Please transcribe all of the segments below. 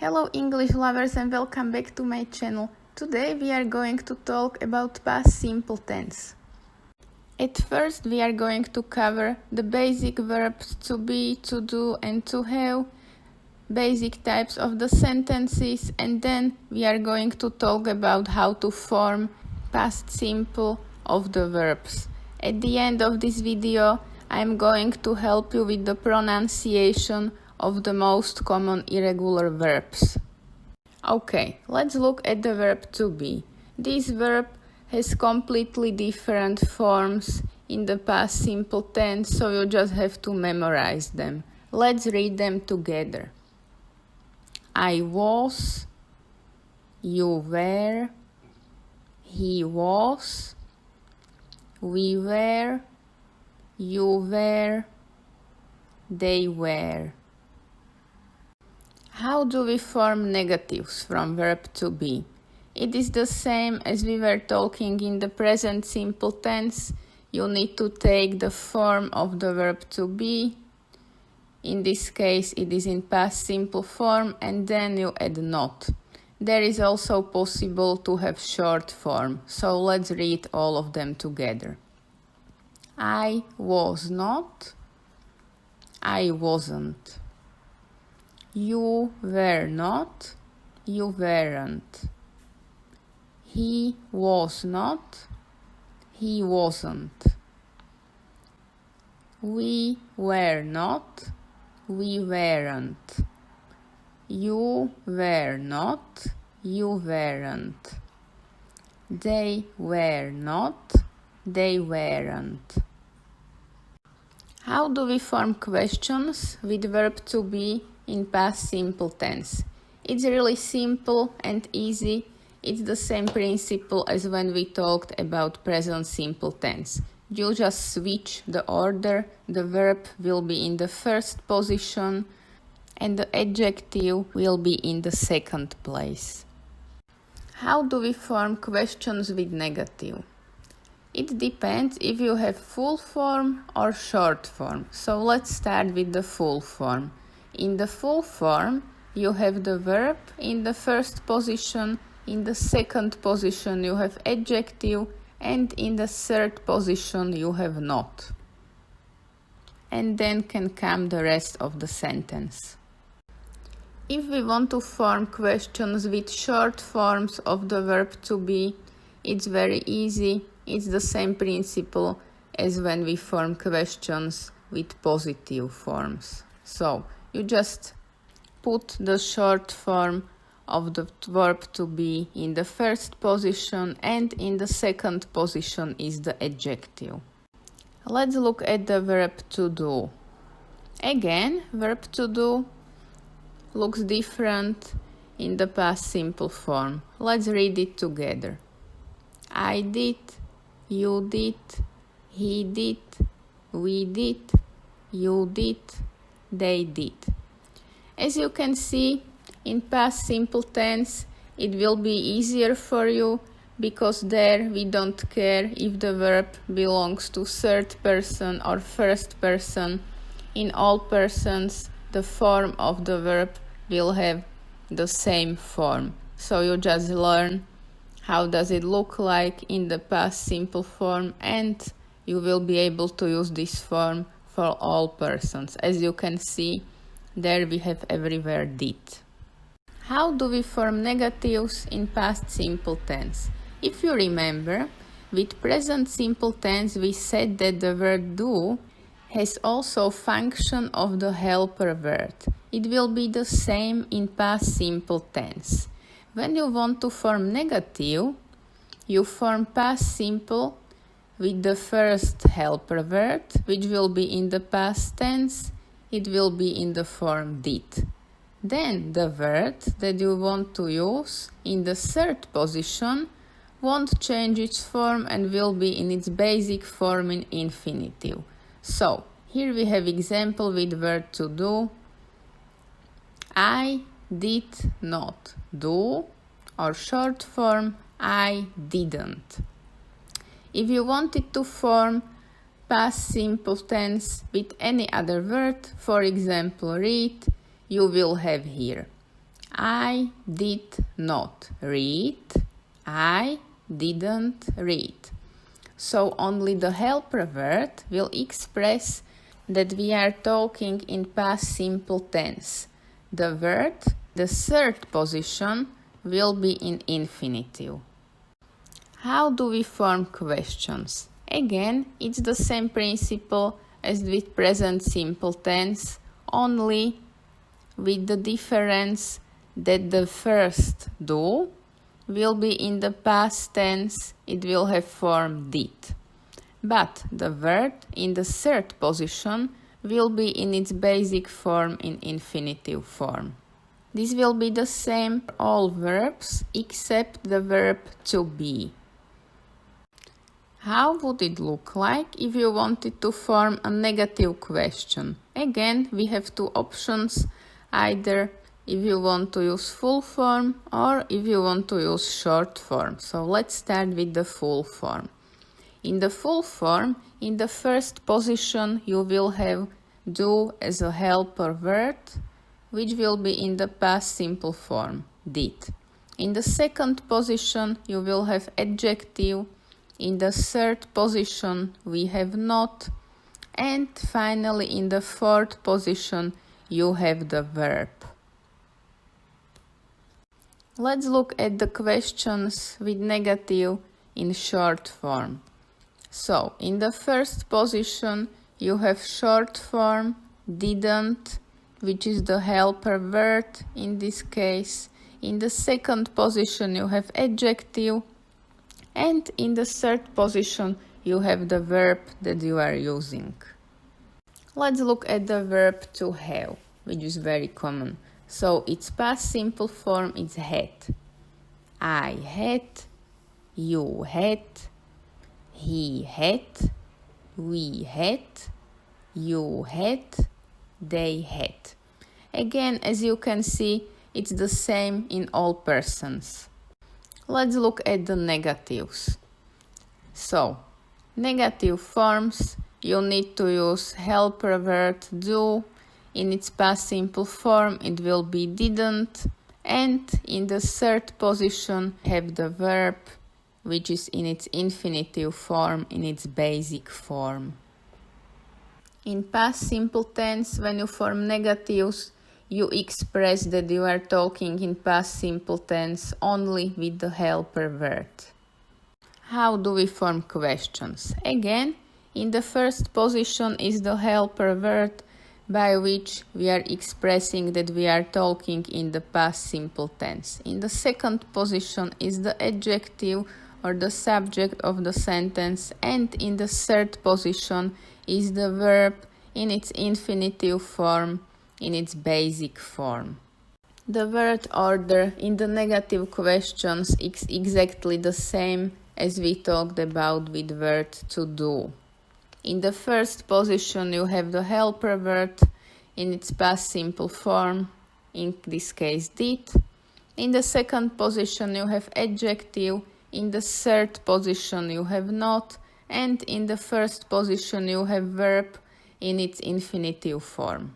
Hello English lovers and welcome back to my channel. Today we are going to talk about past simple tense. At first we are going to cover the basic verbs to be, to do and to have, basic types of the sentences, and then we are going to talk about how to form past simple of the verbs. At the end of this video I am going to help you with the pronunciation of the most common irregular verbs. Okay, let's look at the verb to be. This verb has completely different forms in the past simple tense, so you just have to memorize them. Let's read them together. I was, you were, he was, we were, you were, they were. How do we form negatives from verb to be? It is the same as we were talking in the present simple tense. You need to take the form of the verb to be. In this case, it is in past simple form, and then you add not. There is also possible to have short form, so let's read all of them together. I was not, I wasn't. You were not, you weren't. He was not, he wasn't. We were not, we weren't. You were not, you weren't. They were not, they weren't. How do we form questions with verb to be in past simple tense? It's really simple and easy. It's the same principle as when we talked about present simple tense. You just switch the order. The verb will be in the first position and the adjective will be in the second place. How do we form questions with negative? It depends if you have full form or short form. So let's start with the full form. In the full form, you have the verb in the first position, in the second position you have adjective, and in the third position you have not. And then can come the rest of the sentence. If we want to form questions with short forms of the verb to be, it's very easy. It's the same principle as when we form questions with positive forms. So, you just put the short form of the verb to be in the first position, and in the second position is the adjective. Let's look at the verb to do. Again, verb to do looks different in the past simple form. Let's read it together. I did, you did, he did, we did, you did, they did. As you can see, in past simple tense, it will be easier for you because there we don't care if the verb belongs to third person or first person. In all persons, the form of the verb will have the same form. So you just learn how does it look like in the past simple form, and you will be able to use this form for all persons. As you can see, there we have everywhere did. How do we form negatives in past simple tense? If you remember, with present simple tense we said that the verb do has also function of the helper word. It will be the same in past simple tense. When you want to form negative, you form past simple with the first helper word, which will be in the past tense. It will be in the form did. Then the word that you want to use in the third position won't change its form and will be in its basic form in infinitive. So, here we have example with verb to do. I did not do, or short form, I didn't. If you wanted to form past simple tense with any other word, for example read, you will have here I did not read. I didn't read. So only the helper word will express that we are talking in past simple tense. The word, the third position, will be in infinitive. How do we form questions? Again, it's the same principle as with present simple tense, only with the difference that the first do will be in the past tense, it will have form did. But the verb in the third position will be in its basic form in infinitive form. This will be the same for all verbs except the verb to be. How would it look like if you wanted to form a negative question? Again, we have two options, either if you want to use full form or if you want to use short form. So let's start with the full form. In the full form, in the first position you will have do as a helper word, which will be in the past simple form, did. In the second position you will have adjective. In the third position we have not. And finally in the fourth position you have the verb. Let's look at the questions with negative in short form. So, in the first position you have short form didn't, which is the helper word in this case. In the second position you have adjective. And in the third position you have the verb that you are using. Let's look at the verb to have, which is very common. So its past simple form is had. I had, you had, he had, we had, you had, they had. Again, as you can see, it's the same in all persons. Let's look at the negatives. So, negative forms, you need to use helper word do. In its past simple form, it will be didn't. And in the third position, have the verb, which is in its infinitive form, in its basic form. In past simple tense, when you form negatives, you express that you are talking in past simple tense only with the helper word. How do we form questions? Again, in the first position is the helper word, by which we are expressing that we are talking in the past simple tense. In the second position is the adjective or the subject of the sentence, and in the third position is the verb in its infinitive form, in its basic form. The word order in the negative questions is exactly the same as we talked about with verb to do. In the first position you have the helper word in its past simple form, in this case did. In the second position you have adjective, in the third position you have not, and in the first position you have verb in its infinitive form.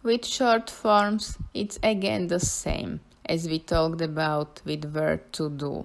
With short forms, it's again the same as we talked about with verb to do.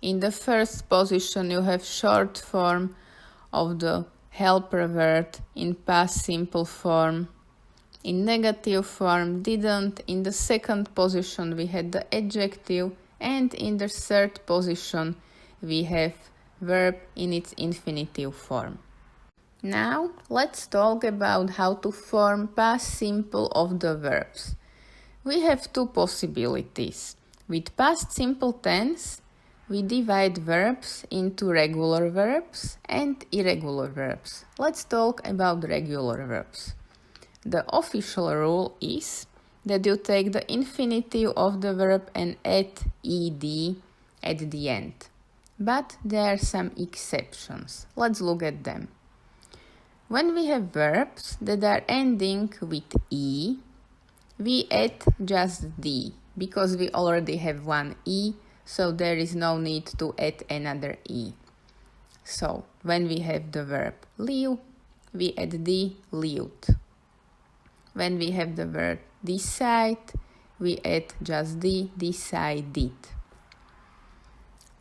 In the first position you have short form of the helper word in past simple form. In negative form, didn't. In the second position we had the adjective, and in the third position we have verb in its infinitive form. Now let's talk about how to form past simple of the verbs. We have two possibilities. With past simple tense, we divide verbs into regular verbs and irregular verbs. Let's talk about regular verbs. The official rule is that you take the infinitive of the verb and add ed at the end. But there are some exceptions. Let's look at them. When we have verbs that are ending with e, we add just d, because we already have one e, so there is no need to add another e. So, when we have the verb live, we add d, lived. When we have the verb decide, we add just decided.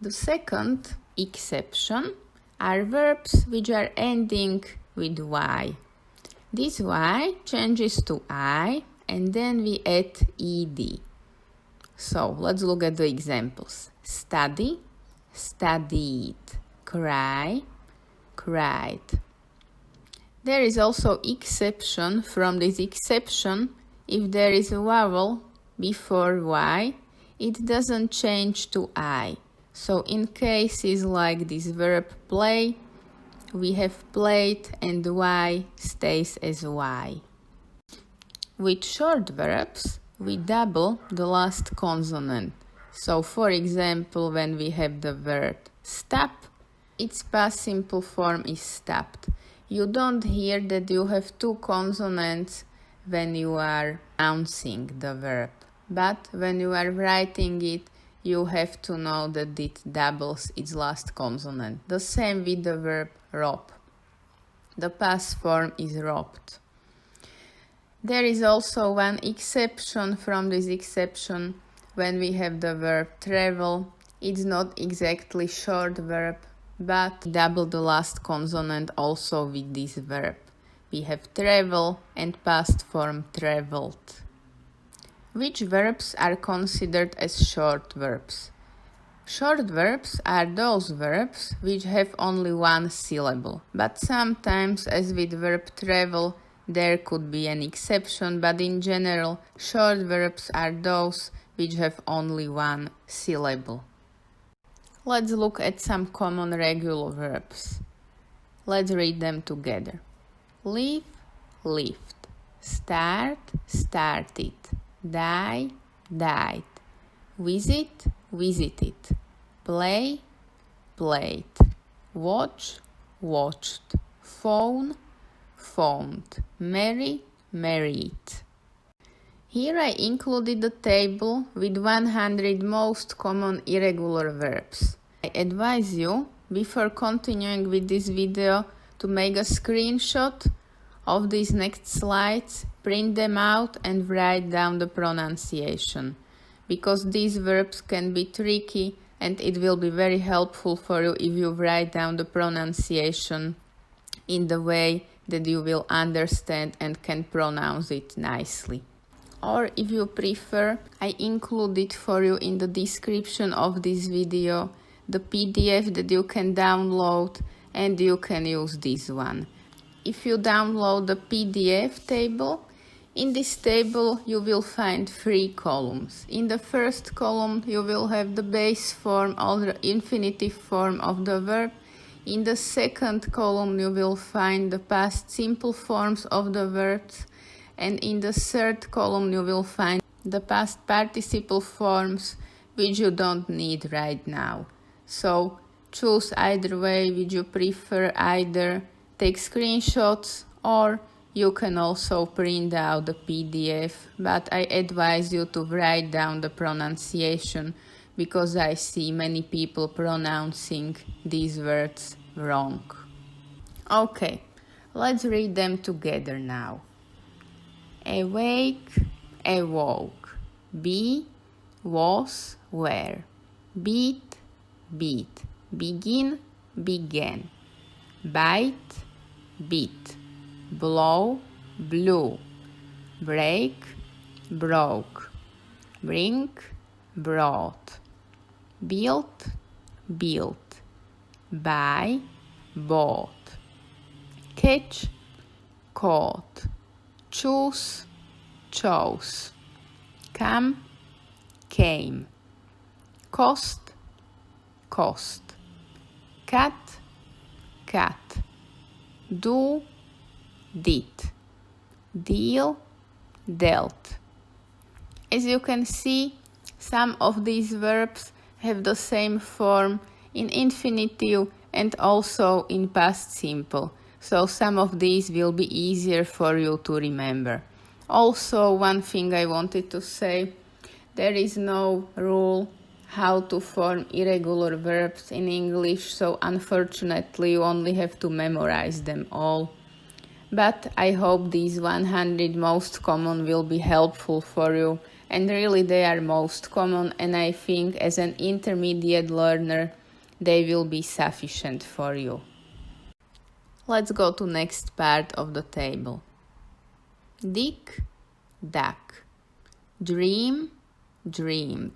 The second exception are verbs which are ending with Y. This Y changes to I and then we add ed. So let's look at the examples. Study, studied. Cry, cried. There is also exception from this exception. If there is a vowel before Y, it doesn't change to I. So in cases like this verb play, we have played and Y stays as Y. With short verbs, we double the last consonant. So for example, when we have the verb stop, its past simple form is stopped. You don't hear that you have two consonants when you are pronouncing the verb. But when you are writing it, you have to know that it doubles its last consonant. The same with the verb rob. The past form is robbed. There is also one exception from this exception when we have the verb travel. It's not exactly short verb, but double the last consonant also with this verb. We have travel and past form traveled. Which verbs are considered as short verbs? Short verbs are those verbs which have only one syllable, but sometimes, as with verb travel, there could be an exception, but in general, short verbs are those which have only one syllable. Let's look at some common regular verbs. Let's read them together. Leave, lived. Start, started. Die, died. Visit, visited. Play, played. Watch, watched. Phone, phoned. Marry, married. Here I included a table with 100 most common irregular verbs. I advise you, before continuing with this video, to make a screenshot of these next slides, print them out and write down the pronunciation, because these verbs can be tricky and it will be very helpful for you if you write down the pronunciation in the way that you will understand and can pronounce it nicely. Or if you prefer, I included for you in the description of this video the PDF that you can download and you can use this one. If you download the PDF table, in this table you will find 3 columns. In the first column you will have the base form or the infinitive form of the verb. In the second column you will find the past simple forms of the verbs. And in the third column you will find the past participle forms which you don't need right now. So choose either way which you prefer, either take screenshots or you can also print out the PDF, but I advise you to write down the pronunciation because I see many people pronouncing these words wrong. Okay, let's read them together now. Awake, awoke. Be, was, were. Beat, beat. Begin, began. Bite, bit. Blow, blew. Break, broke. Bring, brought. Build, built. Buy, bought. Catch, caught. Choose, chose. Come, came. Cost, cost. Cut, cut. Do, did. Deal, dealt. As you can see, some of these verbs have the same form in infinitive and also in past simple. So some of these will be easier for you to remember. Also, one thing I wanted to say, there is no rule how to form irregular verbs in English, so unfortunately you only have to memorize them all. But I hope these 100 most common will be helpful for you and really they are most common, and I think as an intermediate learner they will be sufficient for you. Let's go to next part of the table. Dick, duck. Dream, dreamed.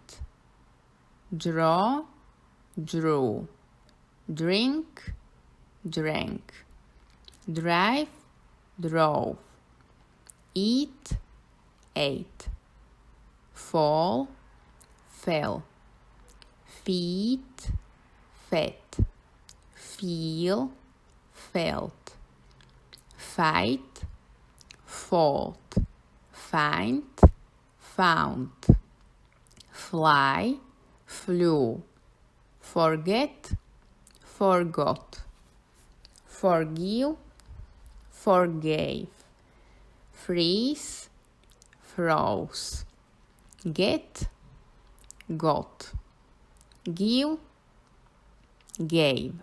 Draw, drew. Drink, drank. Drive, drove. Eat, ate. Fall, fell. Feed, fed. Feel, felt. Fight, fought. Find, found. Fly, flew. Forget, forgot. Forgive, forgave. Freeze, froze. Get, got. Give, gave.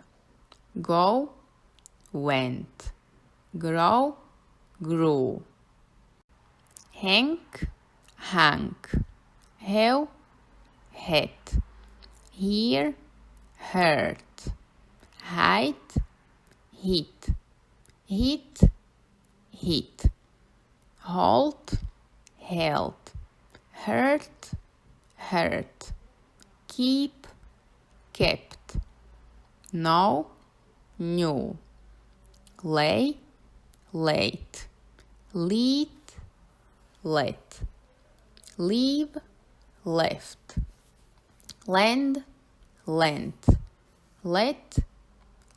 Go, went. Grow, grew. Hang, hung. Have, had. Hear, heard. Hide, hid. Hit, hit. Hold, held. Hurt, hurt. Keep, kept. Know, knew. Lay, late. Lead, let. Leave, left. Lend, lent. Let,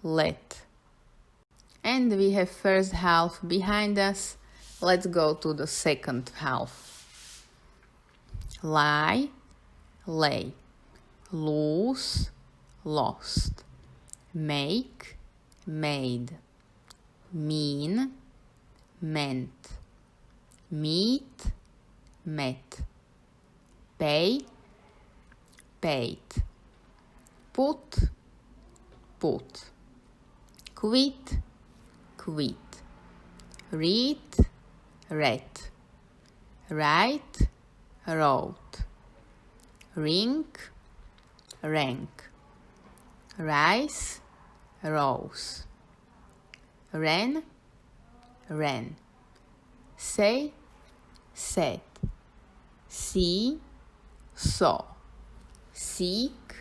let. And we have first half behind us. Let's go to the second half. Lie, lay. Lose, lost. Make, made. Mean, meant. Meet, met. Pay, paid. Put, put. Quit, quit. Read, read. Write, wrote. Ring, rang. Rise, rose. Ran, ran. Say, said. See, saw. Seek,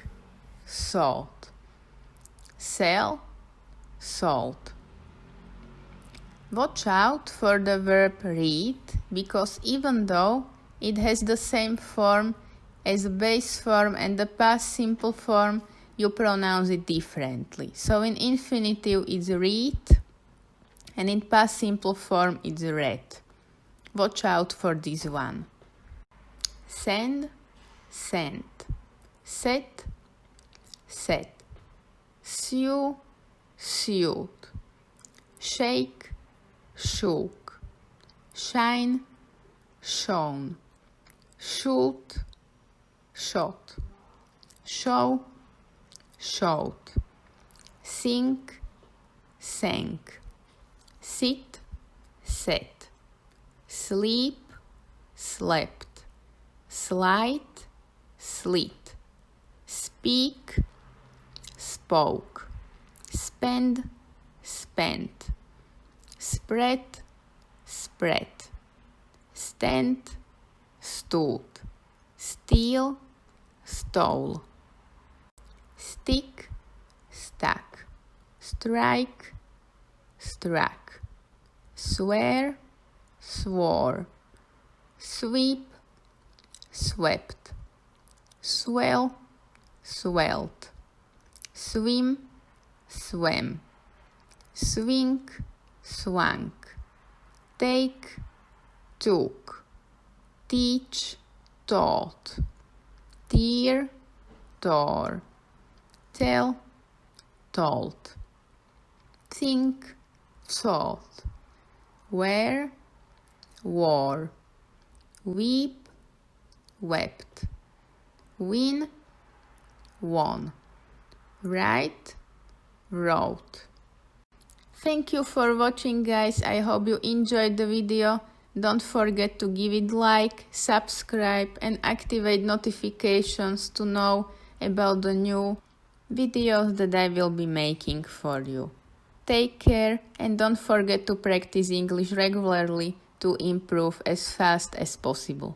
sought. Sell, sold. Watch out for the verb read, because even though it has the same form as the base form and the past simple form, you pronounce it differently. So in infinitive it's read, and in past simple form it's read. Watch out for this one. Send, sent. Set, set. Sew, sewed. Shake, shook. Shine, shone. Shoot, shot. Show, showed. Sink, sank. Sit, sat. Sleep, slept. Slide, slit. Speak, spoke. Spend, spent. Spread, spread. Stand, stood. Steal, stole. Stick, stuck. Strike, struck. Swear, swore. Sweep, swept. Swell, swelled. Swim, swam. Swing, swung. Take, took. Teach, taught. Tear, tore. Tell, told. Think, thought. Wear, wore. Weep, wept. Win, won. Write, wrote. Thank you for watching, guys. I hope you enjoyed the video. Don't forget to give it like, subscribe and activate notifications to know about the new videos that I will be making for you. Take care and don't forget to practice English regularly to improve as fast as possible.